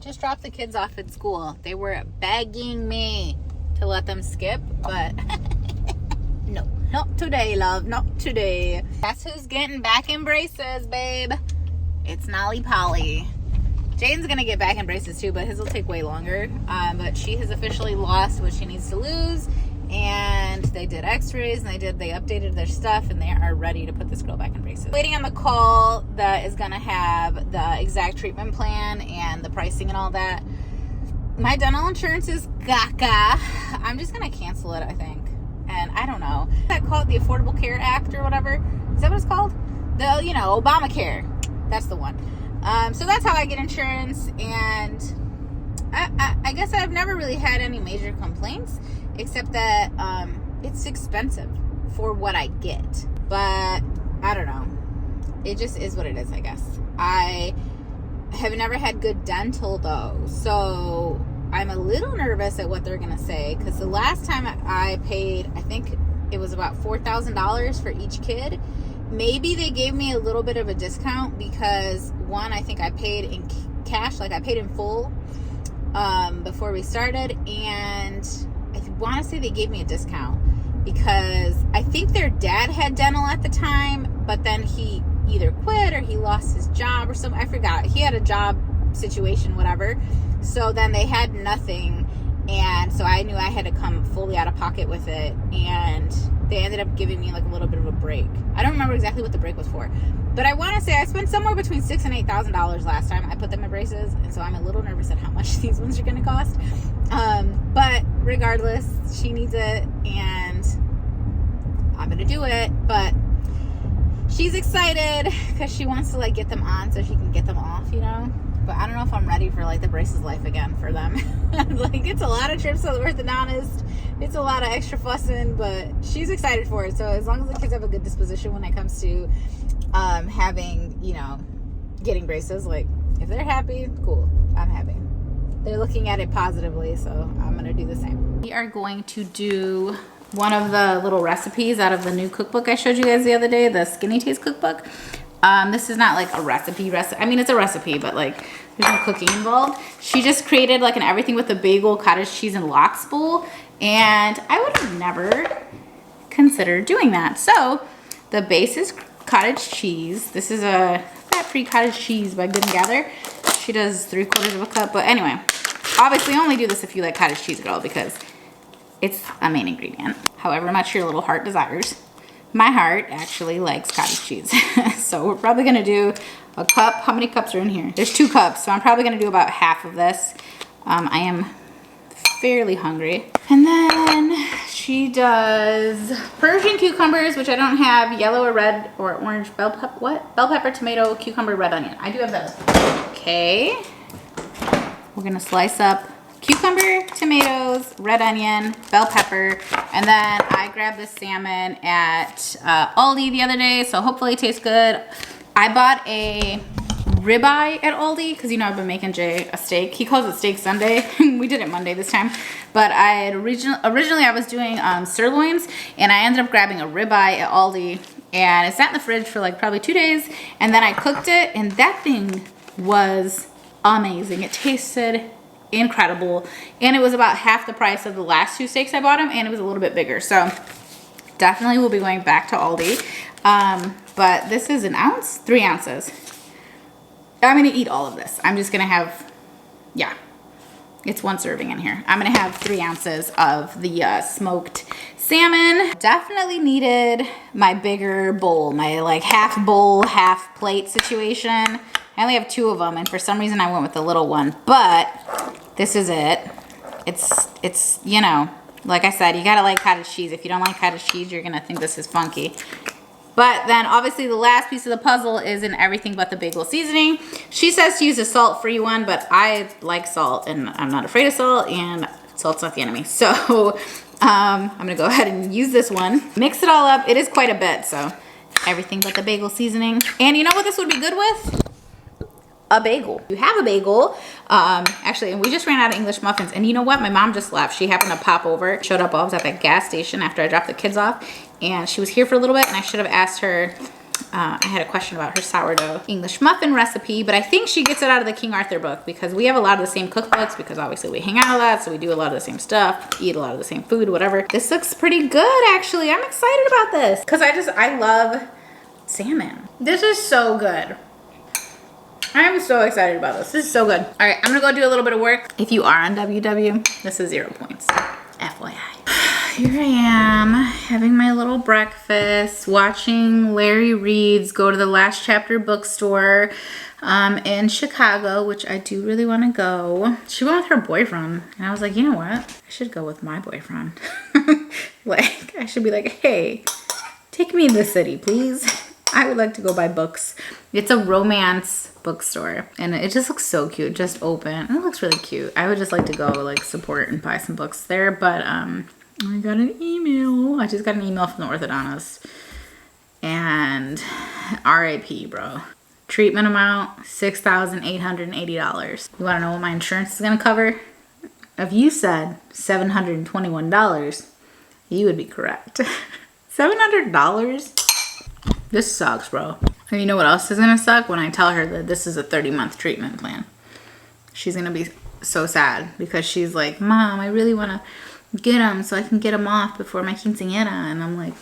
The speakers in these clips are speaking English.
Just dropped the kids off at school. They were begging me to let them skip, but no, not today, love, not today. Guess who's getting back in braces, babe? It's Nolly Polly. Jaden's gonna get back in braces too, but his will take way longer. But she has officially lost what she needs to lose, and they did x-rays and they updated their stuff, and they are ready to put this girl back in braces. Waiting on the call that is gonna have the exact treatment plan and the pricing and all that. My dental insurance is gaga. I'm just gonna cancel it, I think. And I don't know. Is that called the Affordable Care Act or whatever? Is that what it's called? The, you know, Obamacare. That's the one. So that's how I get insurance, and I guess I've never really had any major complaints, except that it's expensive for what I get. But I don't know. It just is what it is, I guess. I have never had good dental though, so I'm a little nervous at what they're gonna say, because the last time I paid, I think it was about $4,000 for each kid. Maybe they gave me a little bit of a discount because, one, I think I paid in cash, like I paid in full before we started, and I want to say they gave me a discount because I think their dad had dental at the time, but then he either quit or he lost his job or something. I forgot. He had a job situation, whatever. So then they had nothing, and so I knew I had to come fully out of pocket with it, and they ended up giving me like a little bit of a break. I don't remember exactly what the break was for, but I want to say I spent somewhere between $6,000 and $8,000 last time I put them in braces, and so I'm a little nervous at how much these ones are going to cost. But regardless, she needs it, and I'm going to do it. But she's excited because she wants to like get them on so she can get them off, you know. But I don't know if I'm ready for like the braces life again for them. Like, it's a lot of trips to the orthodontist. It's a lot of extra fussing, but she's excited for it. So as long as the kids have a good disposition when it comes to having, you know, getting braces, like if they're happy, cool, I'm happy. They're looking at it positively, so I'm gonna do the same. We are going to do one of the little recipes out of the new cookbook I showed you guys the other day, the Skinny Taste cookbook. This is not like a recipe. I mean, it's a recipe, but like there's no cooking involved. She just created like an everything with a bagel, cottage cheese, and lox bowl, and I would have never considered doing that. So the base is cottage cheese. This is a fat-free cottage cheese by Good & Gather. She does 3/4 cup, but anyway, obviously only do this if you like cottage cheese, girl, because it's a main ingredient. However much your little heart desires. My heart actually likes cottage cheese. So we're probably gonna do a cup. How many cups are in here? There's 2 cups, so I'm probably gonna do about half of this. I am fairly hungry. And then she does Persian cucumbers, which I don't have, yellow or red or orange, bell pepper, tomato, cucumber, red onion. I do have those. Okay. We're gonna slice up cucumber, tomatoes, red onion, bell pepper, and then I grabbed this salmon at Aldi the other day, so hopefully it tastes good. I bought a ribeye at Aldi because, you know, I've been making Jay a steak. He calls it Steak Sunday. We did it Monday this time, but I had originally I was doing sirloins, and I ended up grabbing a ribeye at Aldi, and it sat in the fridge for like probably 2 days, and then I cooked it, and that thing was amazing. It tasted incredible, and it was about half the price of the last 2 steaks I bought him, and it was a little bit bigger. So definitely will be going back to Aldi. But this is an ounce, 3 ounces. I'm gonna eat all of this. I'm just gonna have, yeah, it's 1 serving in here. I'm gonna have 3 ounces of the smoked salmon. Definitely needed my bigger bowl, my like half bowl, half plate situation. I only have 2 of them, and for some reason I went with the little one, but this is it. It's, you know, like I said, you gotta like cottage cheese. If you don't like cottage cheese, you're gonna think this is funky. But then obviously the last piece of the puzzle is in everything but the bagel seasoning. She says to use a salt-free one, but I like salt, and I'm not afraid of salt, and salt's not the enemy. So I'm gonna go ahead and use this one. Mix it all up. It is quite a bit, so everything but the bagel seasoning. And you know what this would be good with? A bagel. You have a bagel, actually, and we just ran out of English muffins, and you know what, my mom just left. She happened to pop over, showed up while I was at the gas station after I dropped the kids off, and she was here for a little bit, and I should have asked her I had a question about her sourdough English muffin recipe, but I think she gets it out of the King Arthur book because we have a lot of the same cookbooks because obviously we hang out a lot, so we do a lot of the same stuff, eat a lot of the same food, whatever. This looks pretty good, actually. I'm excited about this because I love salmon. This is so good. I'm so excited about this. This is so good. All right, I'm gonna go do a little bit of work. If you are on WW, this is 0 points. FYI. Here I am having my little breakfast, watching Larry Reed's Go to the Last Chapter bookstore in Chicago, which I do really want to go. She went with her boyfriend, and I was like, you know what? I should go with my boyfriend. Like, I should be like, hey, take me in the city, please. I would like to go buy books. It's a romance bookstore, and it just looks so cute, just open. And it looks really cute. I would just like to go like support and buy some books there, but I got an email. I just got an email from the orthodontist. And RIP, bro. Treatment amount, $6,880. You want to know what my insurance is going to cover? If you said $721, you would be correct. $700? This sucks, bro. And you know what else is going to suck? When I tell her that this is a 30-month treatment plan. She's going to be so sad because she's like, Mom, I really want to get them so I can get them off before my quinceañera. And I'm like,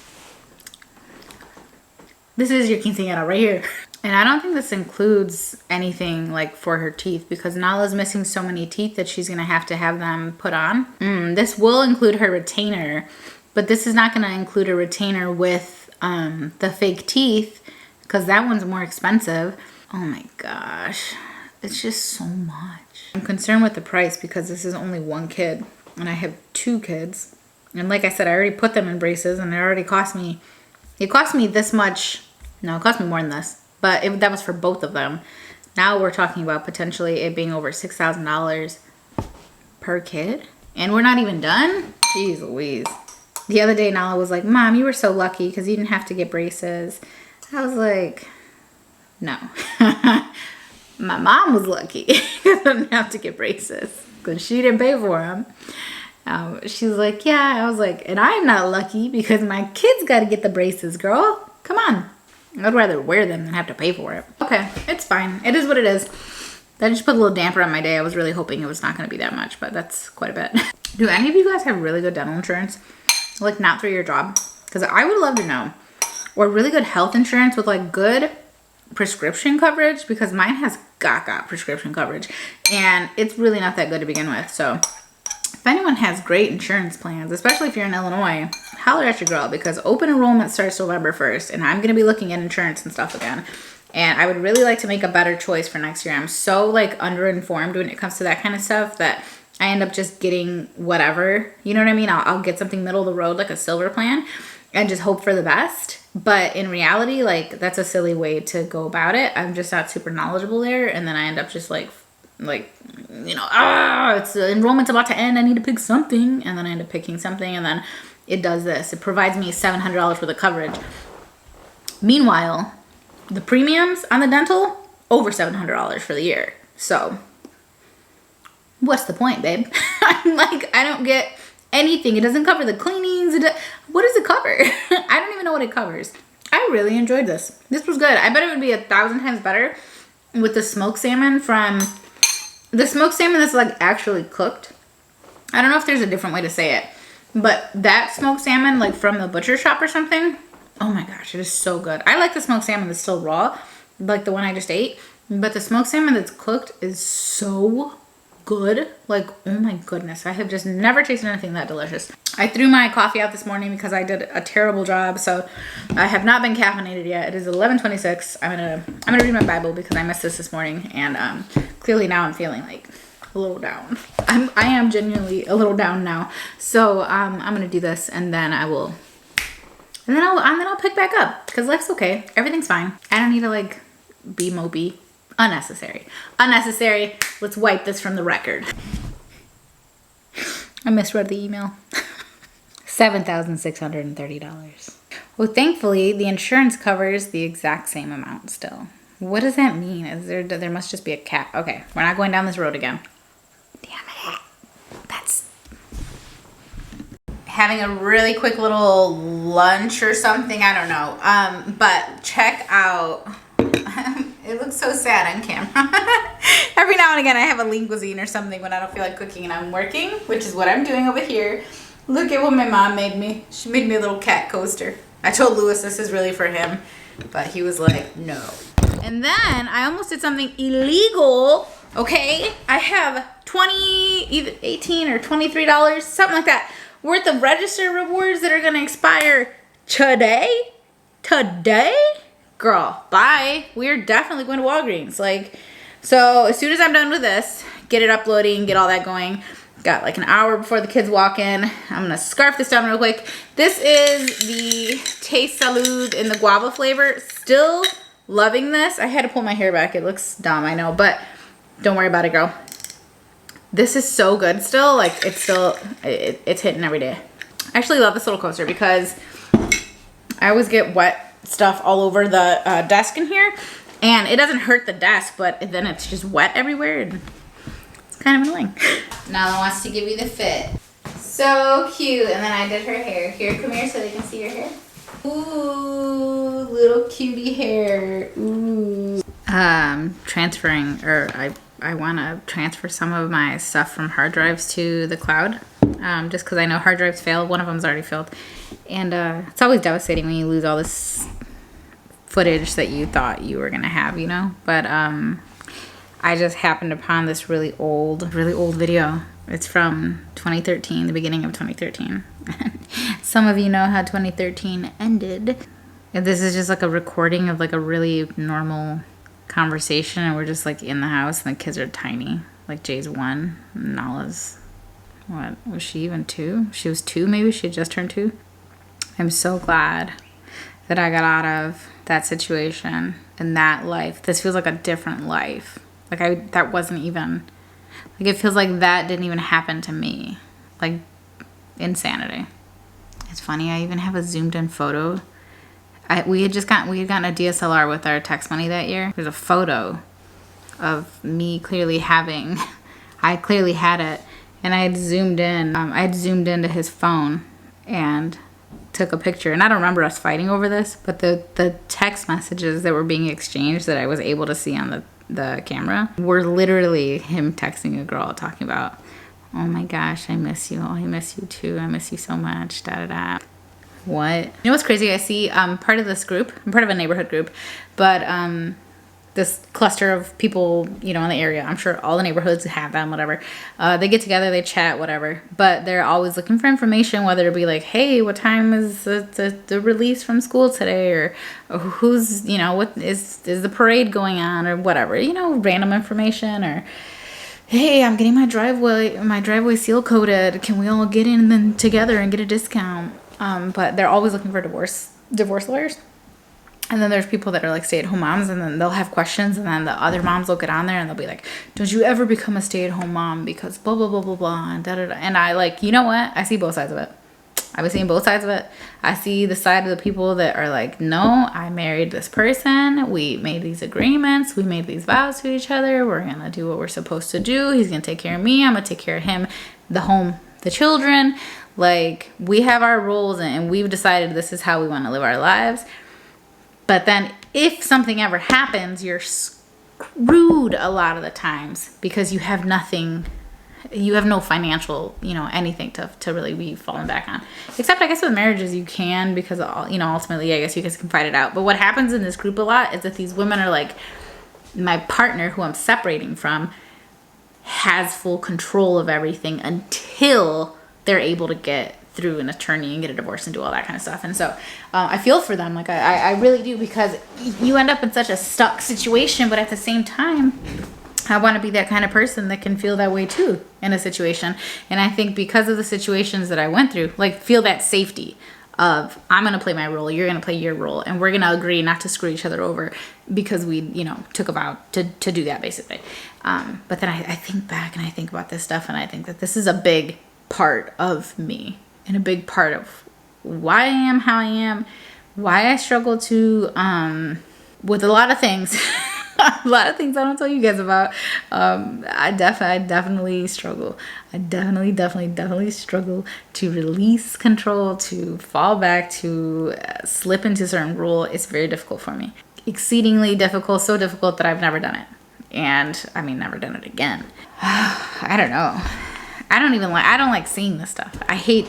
this is your quinceañera right here. And I don't think this includes anything like for her teeth because Nala's missing so many teeth that she's going to have them put on. This will include her retainer, but this is not going to include a retainer with the fake teeth because that one's more expensive. Oh my gosh. It's just so much. I'm concerned with the price because this is only one kid. And I have 2 kids. And like I said, I already put them in braces and it already cost me this much. No, it cost me more than this. But that was for both of them. Now we're talking about potentially it being over $6,000 per kid. And we're not even done? Jeez Louise. The other day, Nala was like, Mom, you were so lucky because you didn't have to get braces. I was like, no. My mom was lucky because I didn't have to get braces because she didn't pay for them. She was like, yeah. I was like, and I'm not lucky because my kids got to get the braces, girl. Come on. I'd rather wear them than have to pay for it. Okay, it's fine. It is what it is. That just put a little damper on my day. I was really hoping it was not going to be that much, but that's quite a bit. Do any of you guys have really good dental insurance? Like not through your job? Because I would love to know. Or really good health insurance with like good prescription coverage, because mine has got prescription coverage and it's really not that good to begin with. So if anyone has great insurance plans, especially if you're in Illinois, holler at your girl because open enrollment starts November 1st and I'm going to be looking at insurance and stuff again. And I would really like to make a better choice for next year. I'm so like underinformed when it comes to that kind of stuff that I end up just getting whatever, you know what I mean? I'll get something middle of the road like a silver plan and just hope for the best. But in reality, like that's a silly way to go about it. I'm just not super knowledgeable there. And then I end up just like, you know, it's enrollment's about to end. I need to pick something. And then I end up picking something. And then it does this. It provides me $700 worth of coverage. Meanwhile, the premiums on the dental, over $700 for the year. So what's the point, babe? I'm like, I don't get anything. It doesn't cover the cleanings. What does it cover? I don't even know what it covers. I really enjoyed this. This was good. I bet it would be 1,000 times better with the smoked salmon from the smoked salmon that's like actually cooked. I don't know if there's a different way to say it, but that smoked salmon like from the butcher shop or something. Oh my gosh, it is so good. I like the smoked salmon that's still raw, like the one I just ate, but the smoked salmon that's cooked is so good. Like, oh my goodness, I have just never tasted anything that delicious. I threw my coffee out this morning because I did a terrible job, so I have not been caffeinated yet. It is 11:26. I'm gonna read my Bible because I missed this morning, and clearly now I'm feeling like a little down. I am genuinely a little down now. So I'm gonna do this, and then I'll pick back up because life's okay. Everything's fine. I don't need to like be mopey. Unnecessary. Unnecessary. Let's wipe this from the record. I misread the email. $7,630. Well, thankfully, the insurance covers the exact same amount still. What does that mean? There must just be a cap. Okay, we're not going down this road again. Damn it. having a really quick little lunch or something. I don't know. But check out. It looks so sad on camera. Every now and again, I have a lean cuisine or something when I don't feel like cooking and I'm working, which is what I'm doing over here. Look at what my mom made me. She made me a little cat coaster. I told Lewis this is really for him, but he was like, no. And then I almost did something illegal. Okay, I have either $18 or $23, something like that, worth of register rewards that are gonna expire today. Girl, bye. We're definitely going to Walgreens. Like, so as soon as I'm done with this, get it uploading, get all that going. Got like an hour before the kids walk in. I'm gonna scarf this down real quick. This is the Taste Salud in the guava flavor. Still loving this. I had to pull my hair back. It looks dumb, I know, but don't worry about it, girl. This is so good still. Like, it's still, it's hitting every day. I actually love this little coaster because I always get wet stuff all over the desk in here, and it doesn't hurt the desk, but then it's just wet everywhere, and it's kind of annoying. Nala wants to give you the fit. So cute. And then I did her hair. Here, come here so they can see your hair. Ooh, little cutie hair. Ooh. Transferring, or I want to transfer some of my stuff from hard drives to the cloud, just because I know hard drives fail. One of them's already failed, and it's always devastating when you lose all this footage that you thought you were gonna have, you know. But I just happened upon this really old video. It's from 2013, the beginning of 2013. Some of you know how 2013 ended. And this is just like a recording of like a really normal conversation, and we're just like in the house, and the kids are tiny. Like Jay's 1, Nala's, what was she, even 2? She was 2, maybe. She had just turned 2. I'm so glad that I got out of that situation and that life. This feels like a different life. Like that wasn't even, like, it feels like that didn't even happen to me. Like, insanity. It's funny, I even have a zoomed in photo. We had gotten a DSLR with our text money that year. There's a photo of me clearly having, I clearly had it, and I had zoomed in. I had zoomed into his phone and took a picture. And I don't remember us fighting over this, but the text messages that were being exchanged that I was able to see on the camera were literally him texting a girl talking about, oh my gosh, I miss you. Oh, I miss you too. I miss you so much. Da da da. What? You know what's crazy? I see part of this group. I'm part of a neighborhood group, but this cluster of people, you know, in the area. I'm sure all the neighborhoods have them, whatever. They get together, they chat, whatever. But they're always looking for information, whether it be like, hey, what time is the release from school today? Or who's, you know, what is the parade going on, or whatever, you know, random information. Or, hey, I'm getting my driveway seal coated. Can we all get in then together and get a discount? But they're always looking for divorce lawyers. And then there's people that are like stay-at-home moms, and then they'll have questions, and then the other moms will get on there and they'll be like, don't you ever become a stay-at-home mom because blah, blah, blah, blah, blah, and da-da-da. And I, like, you know what? I see both sides of it. I've been seeing both sides of it. I see the side of the people that are like, no, I married this person. We made these agreements. We made these vows to each other. We're going to do what we're supposed to do. He's going to take care of me. I'm going to take care of him, the home, the children. Like, we have our roles, and we've decided this is how we want to live our lives. But then if something ever happens, you're screwed a lot of the times because you have nothing, you have no financial, you know, anything to really be falling back on. Except I guess with marriages you can, because, you know, ultimately I guess you guys can fight it out. But what happens in this group a lot is that these women are like, my partner who I'm separating from has full control of everything until they're able to get through an attorney and get a divorce and do all that kind of stuff. And so I feel for them. Like, I really do, because you end up in such a stuck situation, but at the same time, I want to be that kind of person that can feel that way too in a situation. And I think because of the situations that I went through, like, feel that safety of, I'm going to play my role, you're going to play your role, and we're going to agree not to screw each other over because we, you know, took a vow to do that, basically. But then I think back and I think about this stuff, and I think that this is a big part of me, and a big part of why I am how I am, why I struggle to with a lot of things A lot of things I don't tell you guys about. I definitely struggle. I definitely struggle to release control, to fall back, to slip into certain rule. It's very difficult for me. Exceedingly difficult, so difficult that I've never done it. And I mean, never done it again. I don't know. I don't like seeing this stuff. I hate.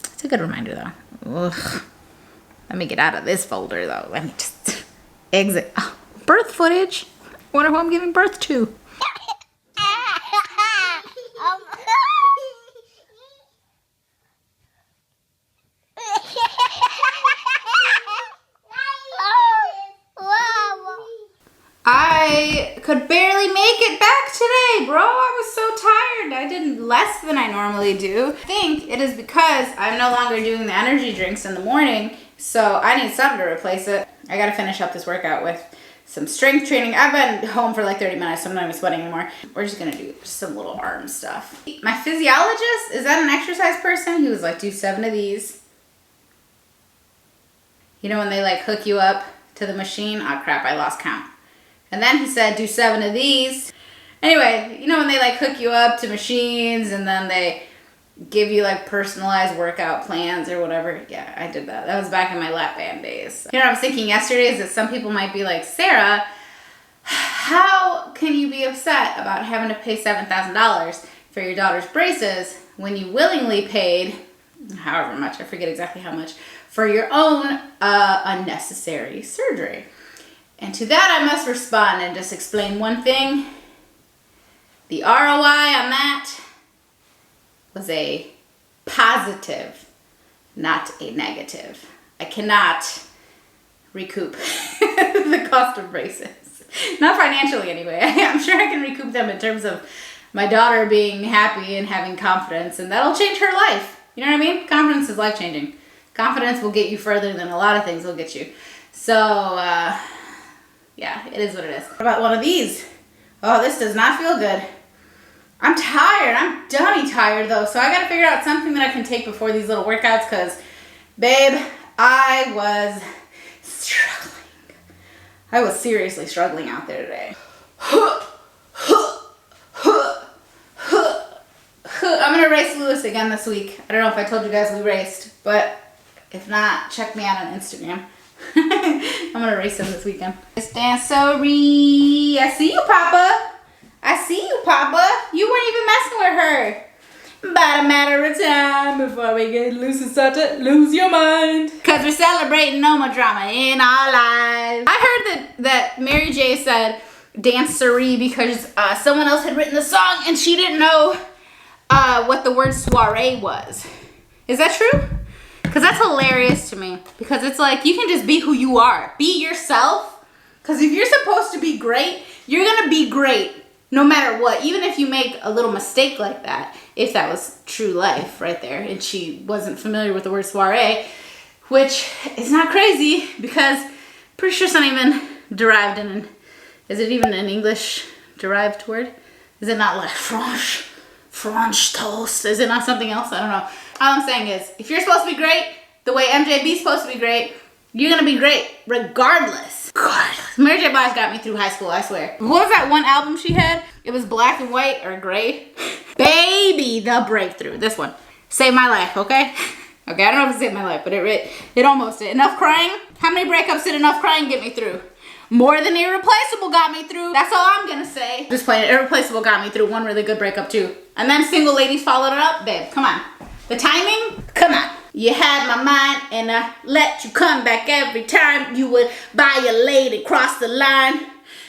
It's a good reminder though. Ugh. Let me get out of this folder though. Let me just exit. Oh, birth footage. Wonder who I'm giving birth to. I could barely make it back today, bro. I was so tired. I did less than I normally do. I think it is because I'm no longer doing the energy drinks in the morning, so I need something to replace it. I gotta finish up this workout with some strength training. I've been home for like 30 minutes, so I'm not even sweating anymore. We're just gonna do some little arm stuff. My physiologist, is that an exercise person? He was like, do 7 of these. You know when they like hook you up to the machine? Oh crap, I lost count. And then he said, do 7 of these. Anyway, you know when they like hook you up to machines and then they give you like personalized workout plans or whatever? Yeah, I did that. That was back in my lap band days. You know what I was thinking yesterday is that some people might be like, Sarah, how can you be upset about having to pay $7,000 for your daughter's braces when you willingly paid, however much, I forget exactly how much, for your own unnecessary surgery? And to that I must respond and just explain one thing. The ROI on that was a positive, not a negative. I cannot recoup the cost of braces. Not financially anyway. I'm sure I can recoup them in terms of my daughter being happy and having confidence, and that'll change her life. You know what I mean? Confidence is life-changing. Confidence will get you further than a lot of things will get you. So, yeah, it is what it is. What about one of these? Oh, this does not feel good. I'm tired. I'm dummy tired though. So I gotta figure out something that I can take before these little workouts because, babe, I was struggling. I was seriously struggling out there today. I'm gonna race Lewis again this week. I don't know if I told you guys we raced, but if not, check me out on Instagram. I'm gonna race him this weekend. Miss Dancery, I see you, Papa. I see you, Papa. You weren't even messing with her. But a matter of time before we get loose and start to lose your mind. Cause we're celebrating no more drama in our lives. I heard that Mary J said Dancery because someone else had written the song and she didn't know what the word soiree was. Is that true? Because that's hilarious to me. Because it's like, you can just be who you are. Be yourself. Because if you're supposed to be great, you're going to be great no matter what. Even if you make a little mistake like that. If that was true life right there. And she wasn't familiar with the word soiree. Which is not crazy. Because I'm pretty sure it's not even derived in an... Is it even an English derived word? Is it not like French toast? Is it not something else? I don't know. All I'm saying is, if you're supposed to be great, the way MJB's supposed to be great, you're gonna be great, regardless. Mary J. Blige got me through high school, I swear. What was that one album she had? It was black and white or gray. Baby, the breakthrough. This one. Saved my life, okay? Okay, I don't know if it saved my life, but it almost did. Enough crying? How many breakups did enough crying get me through? More than Irreplaceable got me through. That's all I'm gonna say. Just playing. Irreplaceable got me through one really good breakup too. And then Single Ladies followed it up. Babe, come on. The timing? Come on. You had my mind and I let you come back every time you would violate and cross the line.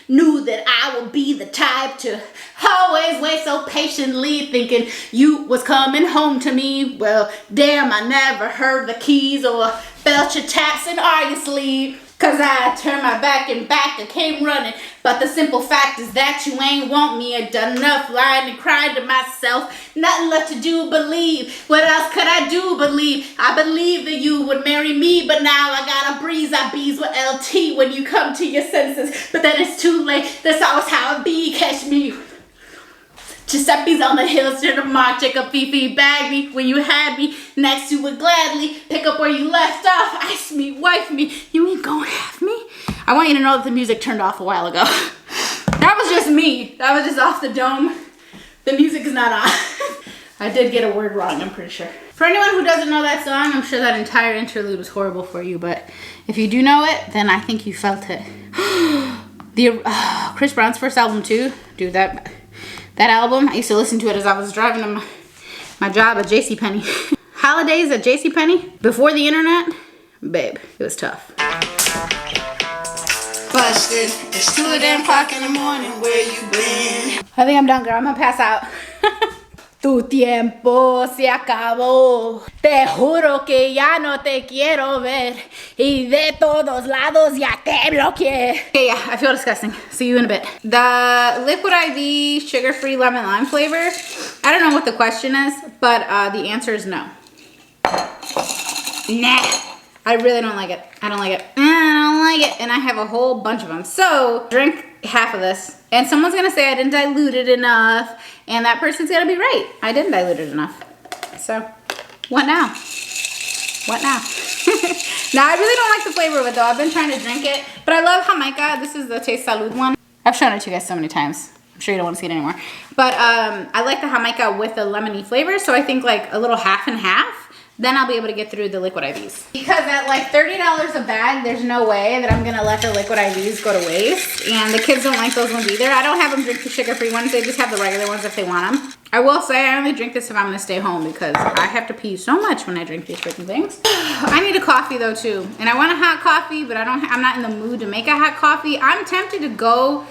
Knew that I would be the type to always wait so patiently, thinking you was coming home to me. Well, damn, I never heard the keys or felt your taps in your sleeve. Cause I turned my back and I came running. But the simple fact is that you ain't want me. I done enough lying and crying to myself. Nothing left to do believe. What else could I do believe? I believe that you would marry me. But now I gotta breeze. I bees with LT when you come to your senses. But then it's too late. That's always how it be. Catch me. Giuseppe's on the hills to the mark, check up Fifi, bag me when you had me. Next you would gladly pick up where you left off. Ice me, wife me, you ain't gonna have me. I want you to know that the music turned off a while ago. That was just me. That was just off the dome. The music is not on. I did get a word wrong, I'm pretty sure. For anyone who doesn't know that song, I'm sure that entire interlude was horrible for you, but if you do know it, then I think you felt it. Chris Brown's first album too. Dude, that album, I used to listen to it as I was driving to my job at JCPenney. Holidays at JCPenney, before the internet, babe, it was tough. Busted, it's 2 damn o'clock in the morning, where you been? I think I'm done, girl, I'm gonna pass out. Tu tiempo se acabó. Te juro que ya no te quiero ver. Y de todos lados ya te bloqueé. Okay, yeah, I feel disgusting. See you in a bit. The Liquid IV sugar-free lemon lime flavor. I don't know what the question is, but the answer is no. Nah. I really don't like it. I don't like it. I don't like it. And I have a whole bunch of them. So drink half of this. And someone's going to say I didn't dilute it enough. And that person's going to be right. I didn't dilute it enough. So what now? What now? Now, I really don't like the flavor of it though. I've been trying to drink it. But I love Jamaica. This is the Taste Salud one. I've shown it to you guys so many times. I'm sure you don't want to see it anymore. But I like the Jamaica with the lemony flavor. So I think like a little half and half. Then I'll be able to get through the liquid IVs. Because at like $30 a bag, there's no way that I'm gonna let the liquid IVs go to waste. And the kids don't like those ones either. I don't have them drink the sugar-free ones. They just have the regular ones if they want them. I will say I only drink this if I'm gonna stay home because I have to pee so much when I drink these freaking things. I need a coffee though too. And I want a hot coffee, but I'm not in the mood to make a hot coffee. I'm tempted to go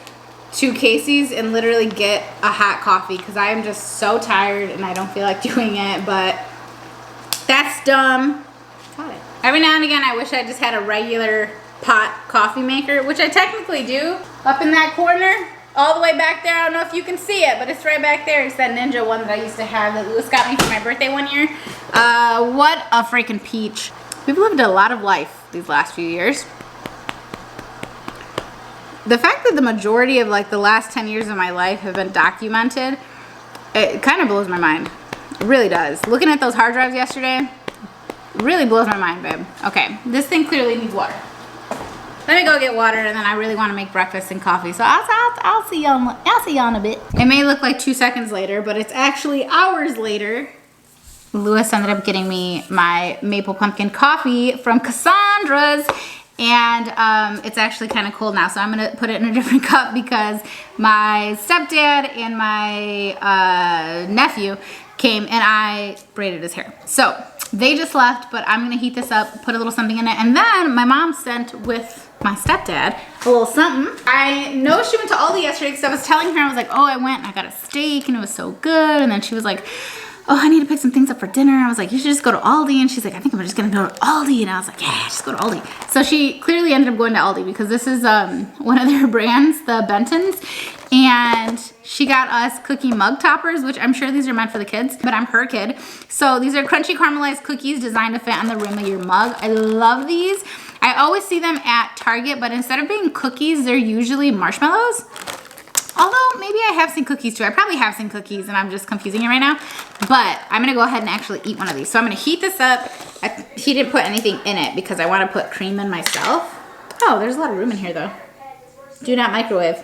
to Casey's and literally get a hot coffee because I am just so tired and I don't feel like doing it, but that's dumb. Got it. Every now and again, I wish I just had a regular pot coffee maker, which I technically do. Up in that corner, all the way back there. I don't know if you can see it, but it's right back there. It's that Ninja one that I used to have that Lewis got me for my birthday one year. What a freaking peach. We've lived a lot of life these last few years. The fact that the majority of like the last 10 years of my life have been documented, it kind of blows my mind. It really does. Looking at those hard drives yesterday really blows my mind, babe. Okay, this thing clearly needs water. Let me go get water, and then I really want to make breakfast and coffee. So I'll see y'all in a bit. It may look like 2 seconds later, but it's actually hours later. Lewis ended up getting me my maple pumpkin coffee from Cassandra's. And it's actually kind of cold now, so I'm gonna put it in a different cup because my stepdad and my nephew came and I braided his hair. So they just left, but I'm gonna heat this up, put a little something in it, and then my mom sent with my stepdad a little something. I know she went to Aldi yesterday because I was telling her, I was like, oh, I went and I got a steak and it was so good, and then she was like, oh, I need to pick some things up for dinner. I was like, you should just go to Aldi. And she's like, I think I'm just gonna go to Aldi. And I was like, yeah, just go to Aldi. So she clearly ended up going to Aldi because this is one of their brands, the Bentons. And she got us cookie mug toppers, which I'm sure these are meant for the kids, but I'm her kid. So these are crunchy caramelized cookies designed to fit on the rim of your mug. I love these. I always see them at Target, but instead of being cookies, they're usually marshmallows. Although, maybe I have seen cookies too. I probably have seen cookies and I'm just confusing it right now. But I'm gonna go ahead and actually eat one of these. So I'm gonna heat this up. He didn't put anything in it because I wanna put cream in myself. Oh, there's a lot of room in here though. Do not microwave.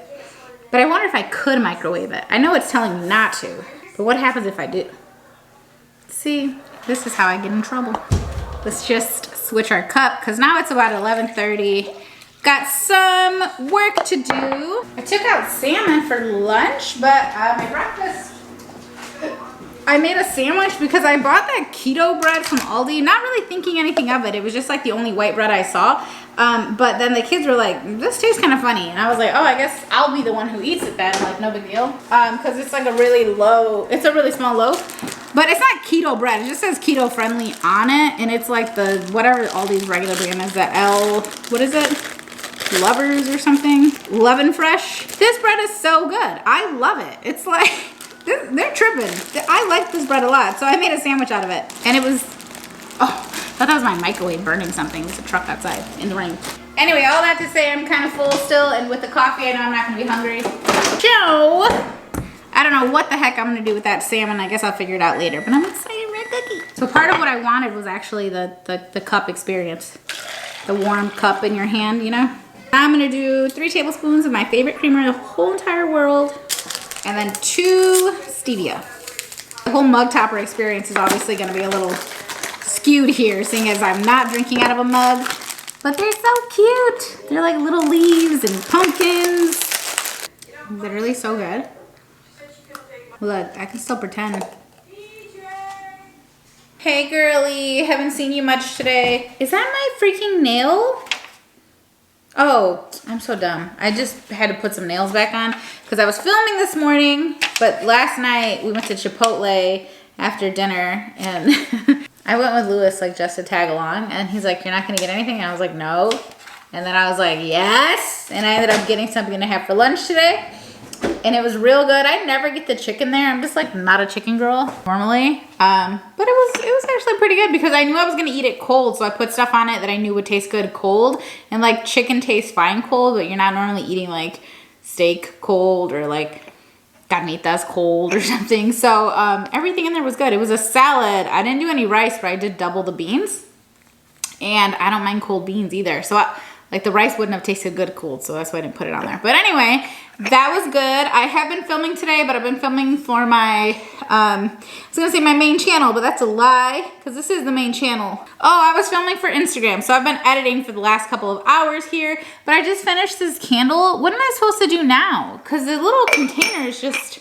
But I wonder if I could microwave it. I know it's telling me not to, but what happens if I do? See, this is how I get in trouble. Let's just switch our cup because now it's about 11:30. Got some work to do. I took out salmon for lunch, but my breakfast, I made a sandwich because I bought that keto bread from Aldi, not really thinking anything of it. It was just like the only white bread I saw. But then the kids were like, this tastes kind of funny. And I was like, oh, I guess I'll be the one who eats it then, like no big deal. Because it's like a really low, it's a really small loaf. But it's not keto bread, it just says keto friendly on it. And it's like the, whatever Aldi's regular brand is, the what is it? Lovers or something. Love and Fresh. This bread is so good. I love it. It's like, they're tripping. I like this bread a lot. So I made a sandwich out of it. And it was, oh, I thought that was my microwave burning something. There's a truck outside in the rain. Anyway, all that to say, I'm kind of full still. And with the coffee, I know I'm not going to be hungry. So, I don't know what the heck I'm going to do with that salmon. I guess I'll figure it out later. But I'm excited for a cookie. So part of what I wanted was actually the cup experience. The warm cup in your hand, you know? I'm gonna do 3 tablespoons of my favorite creamer in the whole entire world, and then 2 stevia. The whole mug topper experience is obviously gonna be a little skewed here, seeing as I'm not drinking out of a mug, but they're so cute. They're like little leaves and pumpkins. Literally so good. Look, I can still pretend. Hey girly, haven't seen you much today. Is that my freaking nail? Oh, I'm so dumb. I just had to put some nails back on because I was filming this morning, but last night we went to Chipotle after dinner and I went with Lewis like just to tag along, and he's like, "You're not gonna get anything?" And I was like, "No." And then I was like, "Yes." And I ended up getting something to have for lunch today. And it was real good. I never get the chicken there. I'm just like not a chicken girl normally. But it was actually pretty good because I knew I was gonna eat it cold, so I put stuff on it that I knew would taste good cold. And like chicken tastes fine cold, but you're not normally eating like steak cold or like carnitas cold or something. So everything in there was good. It was a salad. I didn't do any rice, but I did double the beans. And I don't mind cold beans either. So like the rice wouldn't have tasted good cold, so that's why I didn't put it on there. But anyway, that was good. I have been filming today, but I've been filming for my, I was gonna say my main channel, but that's a lie, because this is the main channel. Oh, I was filming for Instagram, so I've been editing for the last couple of hours here, but I just finished this candle. What am I supposed to do now? Because the little container is just,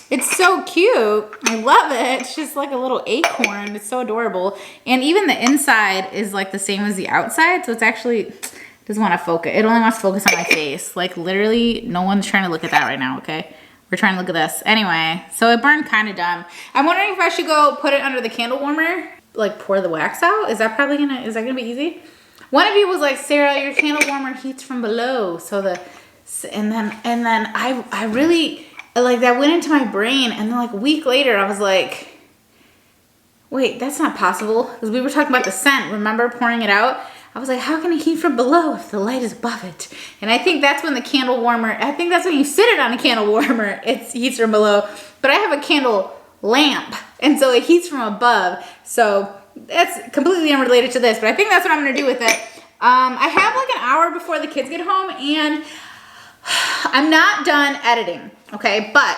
it's so cute. I love it. It's just like a little acorn. It's so adorable. And even the inside is like the same as the outside, so it's actually, doesn't want to focus. It only wants to focus on my face. Like literally no one's trying to look at that right now, okay? We're trying to look at this. Anyway, so it burned kind of dumb. I'm wondering if I should go put it under the candle warmer, like pour the wax out. Is that gonna be easy? One of you was like, "Sarah, your candle warmer heats from below." So and then I really, like that went into my brain, and then like a week later I was like, wait, that's not possible. Because we were talking about the scent, remember, pouring it out? I was like, how can it heat from below if the light is above it? And I think that's when the candle warmer, I think that's when you sit it on a candle warmer, it heats from below. But I have a candle lamp, and so it heats from above. So that's completely unrelated to this, but I think that's what I'm gonna do with it. I have like an hour before the kids get home, and I'm not done editing, okay? But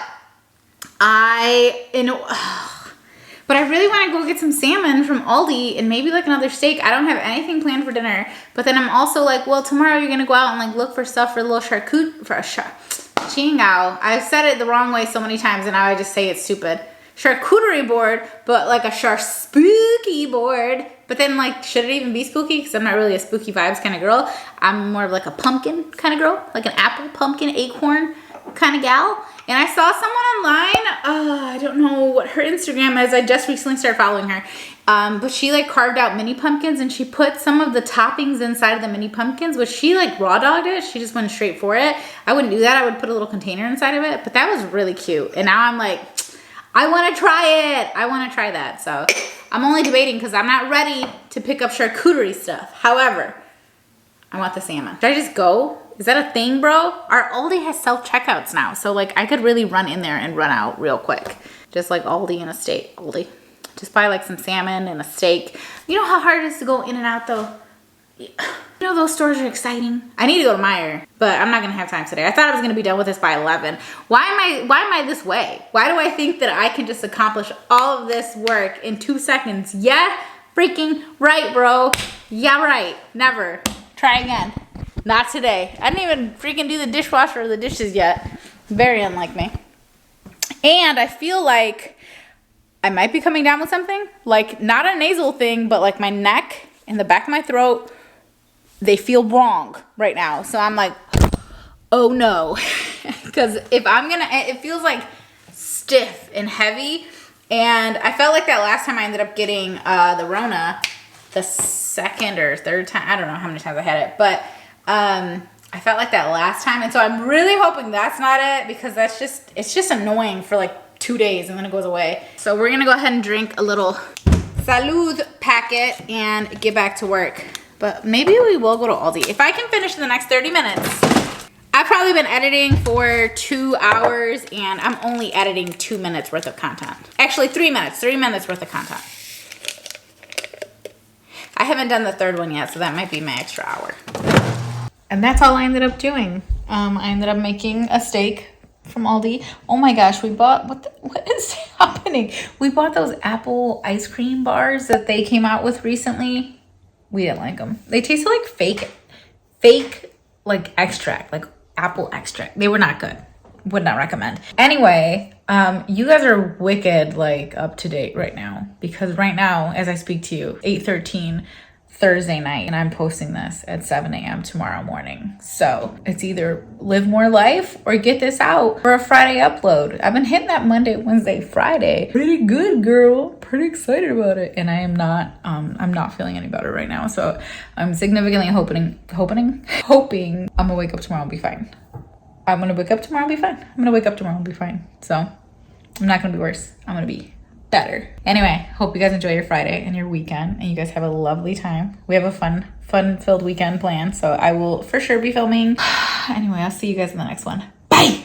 But I really want to go get some salmon from Aldi and maybe like another steak. I don't have anything planned for dinner. But then I'm also like, well, tomorrow you're going to go out and like look for stuff for a little Chingao. I've said it the wrong way so many times and now I just say it's stupid. Charcuterie board, but like a spooky board. But then like, should it even be spooky? Because I'm not really a spooky vibes kind of girl. I'm more of like a pumpkin kind of girl. Like an apple, pumpkin, acorn kind of gal. And I saw someone online, I don't know what her Instagram is. I just recently started following her. But she like carved out mini pumpkins and she put some of the toppings inside of the mini pumpkins, which she like raw dogged it. She just went straight for it. I wouldn't do that. I would put a little container inside of it, but that was really cute. And now I'm like, I want to try it. I want to try that. So I'm only debating because I'm not ready to pick up charcuterie stuff. However, I want the salmon. Should I just go? Is that a thing, bro? Our Aldi has self-checkouts now. So like I could really run in there and run out real quick. Just like Aldi and a steak. Aldi. Just buy like some salmon and a steak. You know how hard it is to go in and out though? You know those stores are exciting. I need to go to Meijer, but I'm not gonna have time today. I thought I was gonna be done with this by 11. Why am I this way? Why do I think that I can just accomplish all of this work in 2 seconds? Yeah, freaking right, bro. Yeah, right. Never. Try again. Not today. I didn't even freaking do the dishwasher or the dishes yet. Very unlike me. And I feel like I might be coming down with something. Like, not a nasal thing, but like my neck and the back of my throat, they feel wrong right now. So I'm like, oh no. Because if I'm gonna, it feels like stiff and heavy. And I felt like that last time I ended up getting the Rona, the second or third time. I don't know how many times I had it, but I felt like that last time. And so I'm really hoping that's not it, because it's just annoying for like 2 days and then it goes away. So we're gonna go ahead and drink a little Salud packet and get back to work. But maybe we will go to Aldi. If I can finish in the next 30 minutes. I've probably been editing for 2 hours and I'm only editing 2 minutes worth of content. Actually 3 minutes worth of content. I haven't done the third one yet, so that might be my extra hour. And that's all I ended up doing. I ended up making a steak from Aldi. Oh my gosh, we bought, what is happening? We bought those apple ice cream bars that they came out with recently. We didn't like them. They tasted like fake like extract, like apple extract. They were not good. Would not recommend. Anyway, you guys are wicked like up to date right now, because right now as I speak to you, 8:13 Thursday night, and I'm posting this at 7 a.m. tomorrow morning. So it's either live more life or get this out for a Friday upload. I've been hitting that Monday, Wednesday, Friday pretty good, girl. Pretty excited about it, and I'm not feeling any better right now. So I'm significantly hoping I'm gonna wake up tomorrow and be fine. I'm gonna wake up tomorrow and be fine. I'm gonna wake up tomorrow and be fine. So I'm not gonna be worse. I'm gonna be better. Anyway, hope you guys enjoy your Friday and your weekend, and you guys have a lovely time. We have a fun-filled weekend planned, so I will for sure be filming. Anyway, I'll see you guys in the next one. Bye!